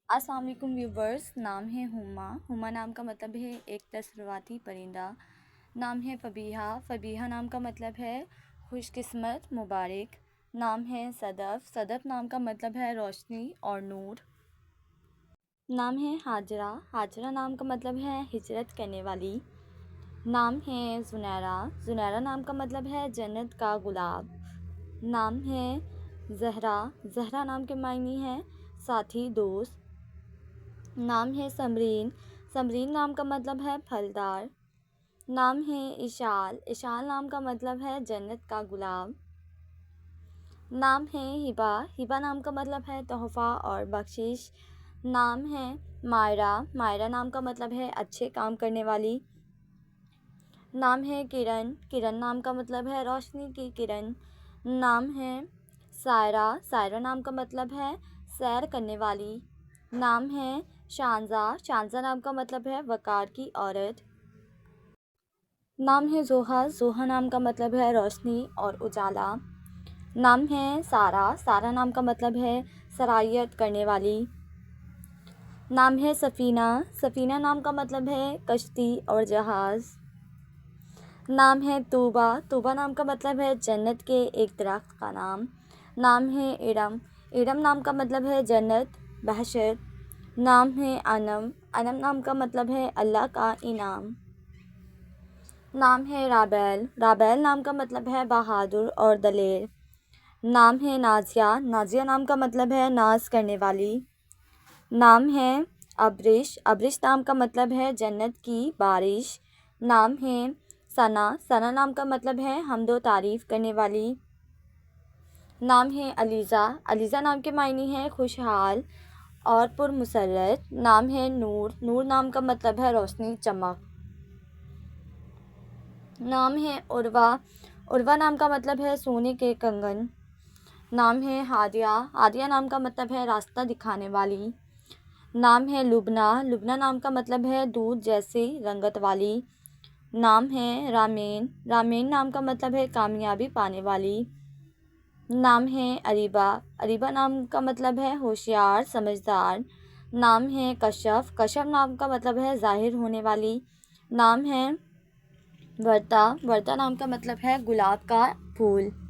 السلام علیکم ویورز، نام ہے ہما۔ ہما نام کا مطلب ہے ایک تصرفاتی پرندہ۔ نام ہے فبیہہ۔ فبیہہ نام کا مطلب ہے خوش قسمت، مبارک۔ نام ہے صدف۔ صدف نام کا مطلب ہے روشنی اور نور۔ نام ہے ہاجرہ۔ ہاجرہ نام کا مطلب ہے ہجرت کرنے والی۔ نام ہے زنیرہ۔ زنیرہ نام کا مطلب ہے جنت کا گلاب۔ نام ہے زہرا۔ زہرا نام کے معنی ہے ساتھی، دوست۔ نام ہے سمرین۔ سمرین نام کا مطلب ہے پھلدار۔ نام ہے اشال۔ اشال نام کا مطلب ہے جنت کا گلاب۔ نام ہے ہبہ۔ ہبہ نام کا مطلب ہے تحفہ اور بخشش۔ نام ہے مائرہ۔ مائرہ نام کا مطلب ہے اچھے کام کرنے والی۔ نام ہے کرن۔ کرن نام کا مطلب ہے روشنی کی کرن۔ نام ہے سائرہ۔ سائرہ نام کا مطلب ہے سیر کرنے والی۔ نام ہے شانزہ۔ شانزہ نام کا مطلب ہے وقار کی عورت۔ نام ہے زوہا۔ زوہا نام کا مطلب ہے روشنی اور اجالا۔ نام ہے سارہ۔ سارہ نام کا مطلب ہے سرایت کرنے والی۔ نام ہے سفینہ۔ سفینہ نام کا مطلب ہے کشتی اور جہاز۔ نام ہے طوبیٰ۔ طوبیٰ نام کا مطلب ہے جنت کے ایک درخت کا نام۔ نام ہے ارم۔ ارم نام کا مطلب ہے جنت، بہشت۔ نام ہے انم۔ انم نام کا مطلب ہے اللہ کا انعام۔ نام ہے رابیل۔ رابیل نام کا مطلب ہے بہادر اور دلیر۔ نام ہے نازیہ۔ نازیہ نام کا مطلب ہے ناز کرنے والی۔ نام ہے ابرش۔ ابرش نام کا مطلب ہے جنت کی بارش۔ نام ہے ثنا۔ ثنا نام کا مطلب ہے حمد و تعریف کرنے والی۔ نام ہے علیزہ۔ علیزہ نام کے معنی ہے خوشحال اور پرمسرت۔ نام ہے نور۔ نور نام کا مطلب ہے روشنی، چمک۔ نام ہے عروہ۔ عروہ نام کا مطلب ہے سونے کے کنگن۔ نام ہے ہادیہ۔ ہادیہ نام کا مطلب ہے راستہ دکھانے والی۔ نام ہے لبنہ۔ لبنہ نام کا مطلب ہے دودھ جیسی رنگت والی۔ نام ہے رامین۔ رامین نام کا مطلب ہے کامیابی پانے والی۔ نام ہے اریبہ۔ اریبہ نام کا مطلب ہے ہوشیار، سمجھدار۔ نام ہے کشف۔ کشف نام کا مطلب ہے ظاہر ہونے والی۔ نام ہے ورتا۔ ورتا نام کا مطلب ہے گلاب کا پھول۔